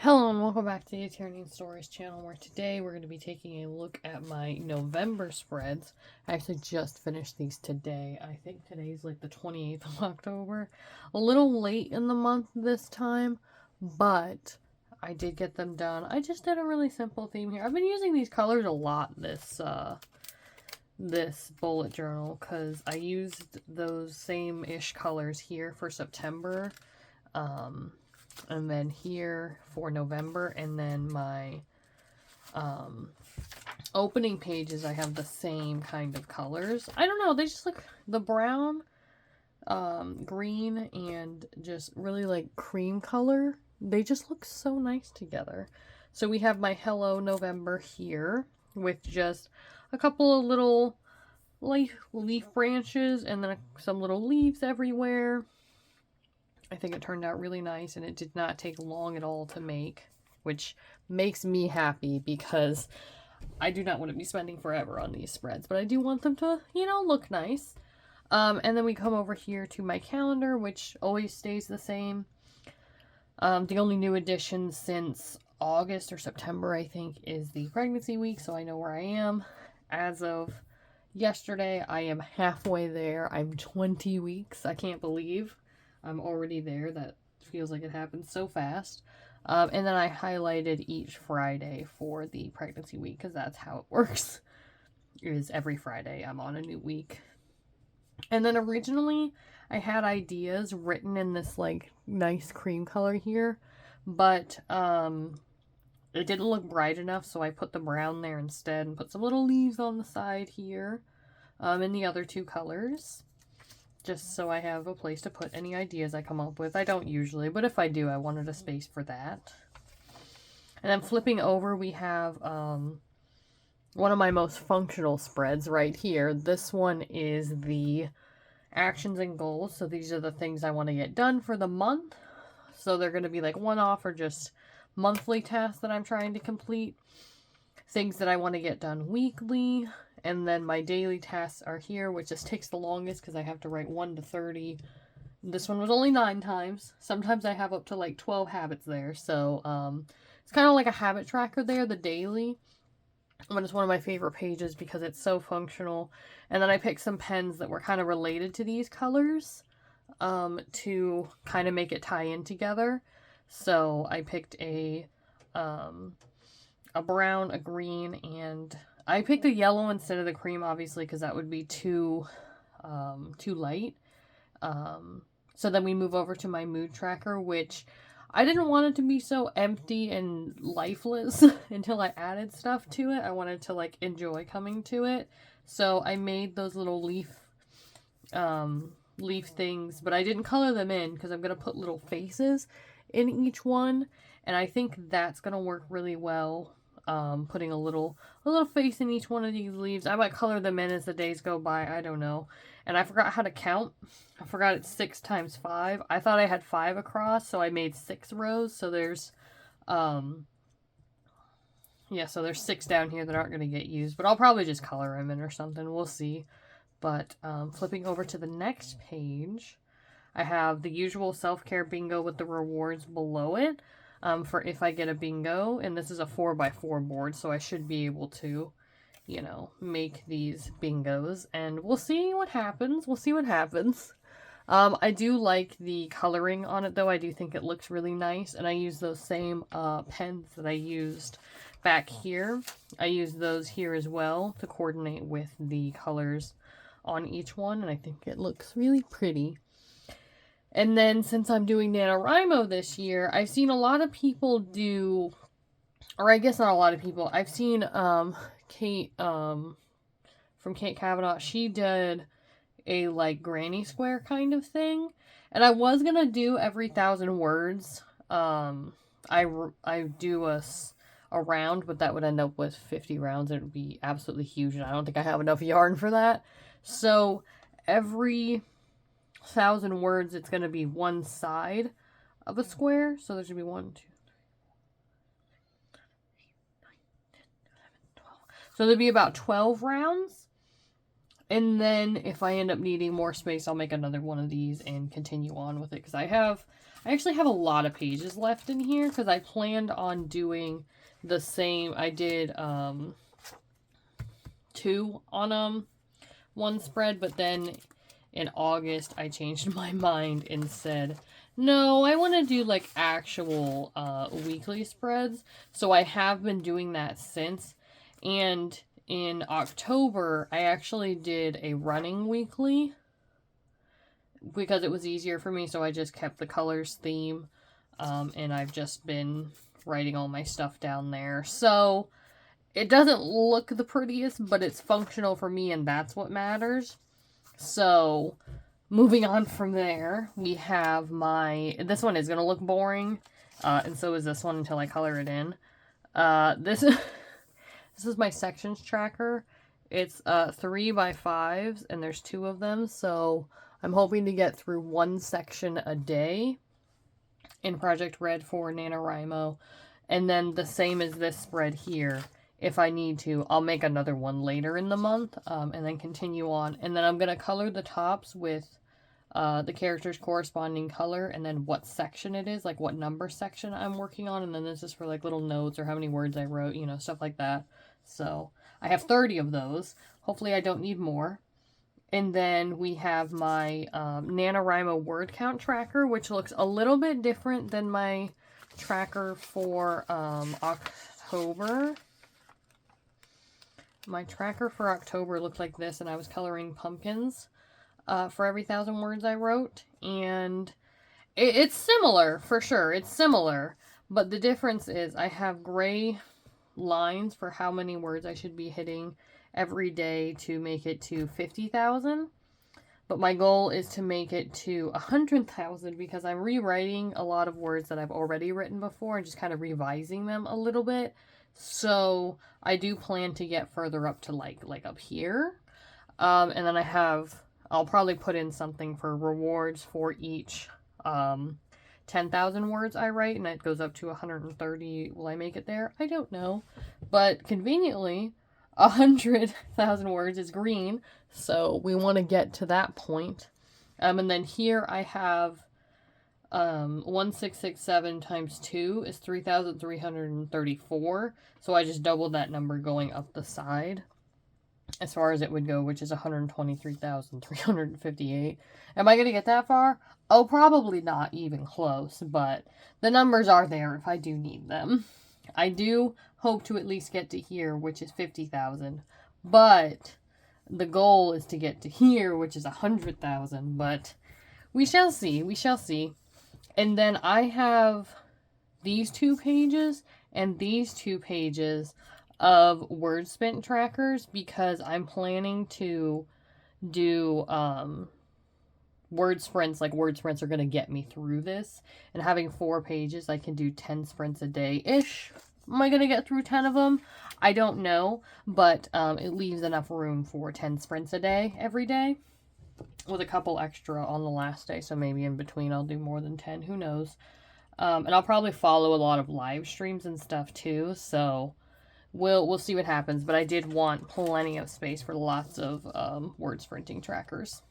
Hello and welcome back to the Eternian Stories channel, where today we're going to be taking a look at my November spreads. I actually just finished these today. I think today's like the 28th of October. A little late in the month this time, but I did get them done. I just did a really simple theme here. I've been using these colors a lot this bullet journal because I used those same-ish colors here for September. And then here for November, and then my opening pages, I have the same kind of colors. I don't know, they just look, the brown, green, and just really like cream color, they just look so nice together. So we have my Hello November here with just a couple of little leaf branches and then some little leaves everywhere. I think it turned out really nice, and it did not take long at all to make, which makes me happy because I do not want to be spending forever on these spreads, but I do want them to, look nice. And then we come over here to my calendar, which always stays the same. The only new addition since August or September, I think, is the pregnancy week, so I know where I am. As of yesterday, I am halfway there. I'm 20 weeks. I can't believe I'm already there. That feels like it happened so fast. And then I highlighted each Friday for the pregnancy week because that's how it works. Is every Friday I'm on a new week. And then originally I had ideas written in this like nice cream color here, but it didn't look bright enough, so I put the brown there instead and put some little leaves on the side here in the other two colors. Just so I have a place to put any ideas I come up with. I don't usually, but if I do, I wanted a space for that. And then flipping over, we have one of my most functional spreads right here. This one is the actions and goals. So these are the things I want to get done for the month. So they're going to be like one-off or just monthly tasks that I'm trying to complete. Things that I want to get done weekly. And then my daily tasks are here, which just takes the longest because I have to write 1 to 30. This one was only 9 times. Sometimes I have up to like 12 habits there. So it's kind of like a habit tracker there, the daily. But it's one of my favorite pages because it's so functional. And then I picked some pens that were kind of related to these colors to kind of make it tie in together. So I picked a brown, a green, and I picked a yellow instead of the cream, obviously, because that would be too light. So then we move over to my mood tracker, which I didn't want it to be so empty and lifeless until I added stuff to it. I wanted to like enjoy coming to it. So I made those little leaf things, but I didn't color them in because I'm going to put little faces in each one. And I think that's going to work really well. Putting a little face in each one of these leaves. I might color them in as the days go by. I don't know. And I forgot how to count. I forgot it's 6 times 5. I thought I had 5 across, so I made 6 rows. So there's, so there's 6 down here that aren't going to get used. But I'll probably just color them in or something. We'll see. But flipping over to the next page, I have the usual self-care bingo with the rewards below it. For if I get a bingo, and this is a 4x4 board, so I should be able to, make these bingos, and we'll see what happens. I do like the coloring on it, though. I do think it looks really nice, and I use those same pens that I used back here. I use those here as well to coordinate with the colors on each one, and I think it looks really pretty. And then since I'm doing NaNoWriMo this year, I've seen a lot of people do, or I guess not a lot of people, I've seen Kate from Kate Kavanaugh, she did a like granny square kind of thing. And I was going to do every 1,000 words. I do a round, but that would end up with 50 rounds. It would be absolutely huge, and I don't think I have enough yarn for that. So every 1,000 words, it's going to be one side of a square. So there's going to be 1, 2, 3, 4, 5, 6, 7, 8, 9, 10, 11, 12. So there'll be about 12 rounds. And then if I end up needing more space, I'll make another one of these and continue on with it. Because I actually have a lot of pages left in here because I planned on doing the same. I did 2 on one spread, but then in August I changed my mind and said, no, I want to do like actual weekly spreads. So I have been doing that since. And in October, I actually did a running weekly because it was easier for me, so I just kept the colors theme, and I've just been writing all my stuff down there. So it doesn't look the prettiest, but it's functional for me, and that's what matters. So moving on from there, we have this one is going to look boring, and so is this one until I color it in. This is my sections tracker. It's 3 by 5s, and there's 2 of them, so I'm hoping to get through 1 section a day in Project Red for NaNoWriMo, and then the same as this spread here. If I need to, I'll make another one later in the month, and then continue on. And then I'm going to color the tops with the character's corresponding color, and then what section it is, like what number section I'm working on, and then this is for like little notes or how many words I wrote, you know, stuff like that. So I have 30 of those. Hopefully I don't need more. And then we have my NaNoWriMo word count tracker, which looks a little bit different than my tracker for October. My tracker for October looked like this, and I was coloring pumpkins for every 1,000 words I wrote. And it's similar, for sure. It's similar. But the difference is I have gray lines for how many words I should be hitting every day to make it to 50,000. But my goal is to make it to 100,000 because I'm rewriting a lot of words that I've already written before and just kind of revising them a little bit. So I do plan to get further up to like up here. And then I'll probably put in something for rewards for each 10,000 words I write, and it goes up to 130. Will I make it there? I don't know. But conveniently, 100,000 words is green, so we want to get to that point. And then here I have 1667 times 2 is 3,334. So I just doubled that number going up the side as far as it would go, which is 123,358. Am I going to get that far? Oh, probably not even close, but the numbers are there if I do need them. I do hope to at least get to here, which is 50,000, but the goal is to get to here, which is 100,000, but we shall see, we shall see. And then I have these 2 pages and these 2 pages of word spent trackers because I'm planning to do word sprints. Like word sprints are going to get me through this, and having 4 pages, I can do 10 sprints a day-ish. Am I going to get through 10 of them? I don't know, but it leaves enough room for 10 sprints a day every day, with a couple extra on the last day, so maybe in between I'll do more than 10, who knows. And I'll probably follow a lot of live streams and stuff too, so we'll see what happens, but I did want plenty of space for lots of word sprinting trackers.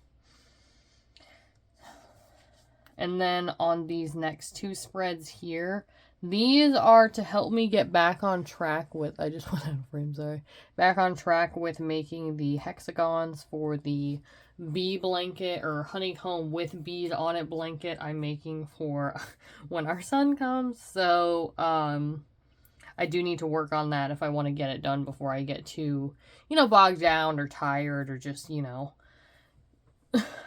And then on these next 2 spreads here, these are to help me get back on track with, I just went out of frame, sorry, back on track with making the hexagons for the bee blanket or honeycomb with bees on it blanket I'm making for when our son comes. So I do need to work on that if I want to get it done before I get too, bogged down or tired or just,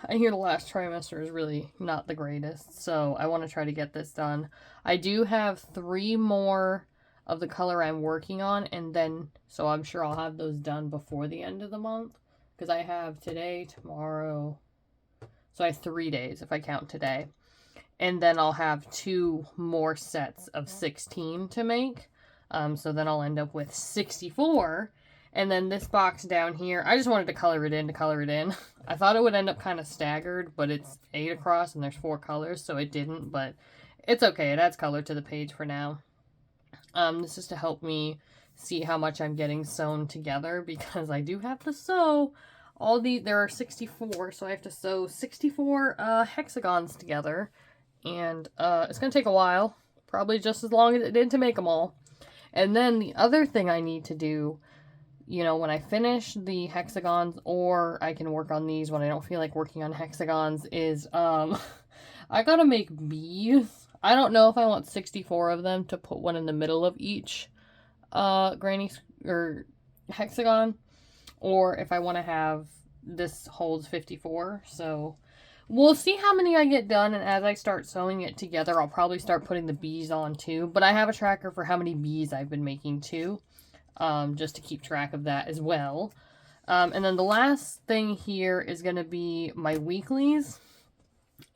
I hear the last trimester is really not the greatest, so I want to try to get this done. I do have 3 more of the color I'm working on, and then, so I'm sure I'll have those done before the end of the month, because I have today, tomorrow, so I have 3 days if I count today. And then I'll have 2 more sets of 16 to make, so then I'll end up with 64. And then this box down here, I just wanted to color it in to color it in. I thought it would end up kind of staggered, but it's 8 across and there's 4 colors, so it didn't, but it's okay. It adds color to the page for now. This is to help me see how much I'm getting sewn together, because I do have to sew there are 64, so I have to sew 64 hexagons together. And it's going to take a while, probably just as long as it did to make them all. And then the other thing I need to do, you know, when I finish the hexagons, or I can work on these when I don't feel like working on hexagons, is I gotta make bees. I don't know if I want 64 of them to put one in the middle of each granny or hexagon, or if I want to have this holds 54. So we'll see how many I get done, and as I start sewing it together, I'll probably start putting the bees on too. But I have a tracker for how many bees I've been making too, just to keep track of that as well. And then the last thing here is going to be my weeklies.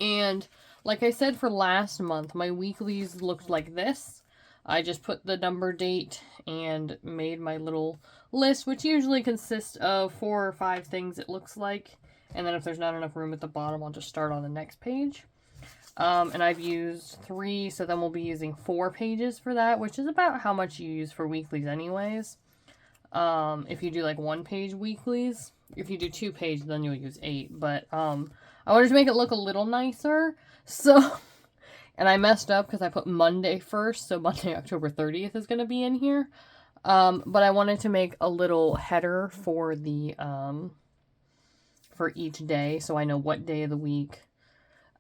And like I said for last month, my weeklies looked like this. I just put the number, date, and made my little list, which usually consists of 4 or 5 things it looks like. And then if there's not enough room at the bottom, I'll just start on the next page. And I've used 3, so then we'll be using 4 pages for that, which is about how much you use for weeklies anyways. If you do like 1-page weeklies. If you do 2 pages, then you'll use 8. But I wanted to make it look a little nicer. So, and I messed up because I put Monday first, so Monday, October 30th is going to be in here. But I wanted to make a little header for the, for each day, so I know what day of the week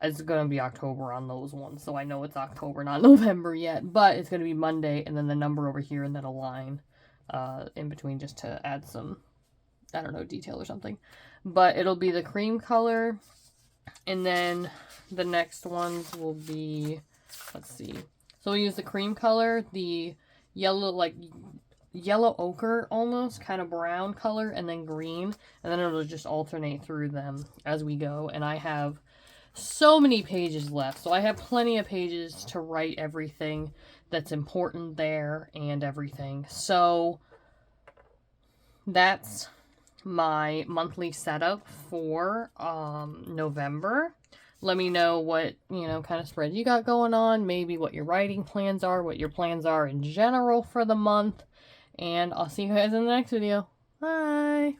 it's going to be October on those ones. So I know it's October, not November yet, but it's going to be Monday, and then the number over here, and then a line in between just to add some, I don't know, detail or something. But it'll be the cream color, and then the next ones will be, let's see. So we'll use the cream color, the yellow, like yellow ochre almost, kind of brown color, and then green. And then it'll just alternate through them as we go. And I have so many pages left. So I have plenty of pages to write everything that's important there and everything. So that's my monthly setup for November. Let me know what, you know, kind of spread you got going on, maybe what your writing plans are, what your plans are in general for the month, and I'll see you guys in the next video. Bye!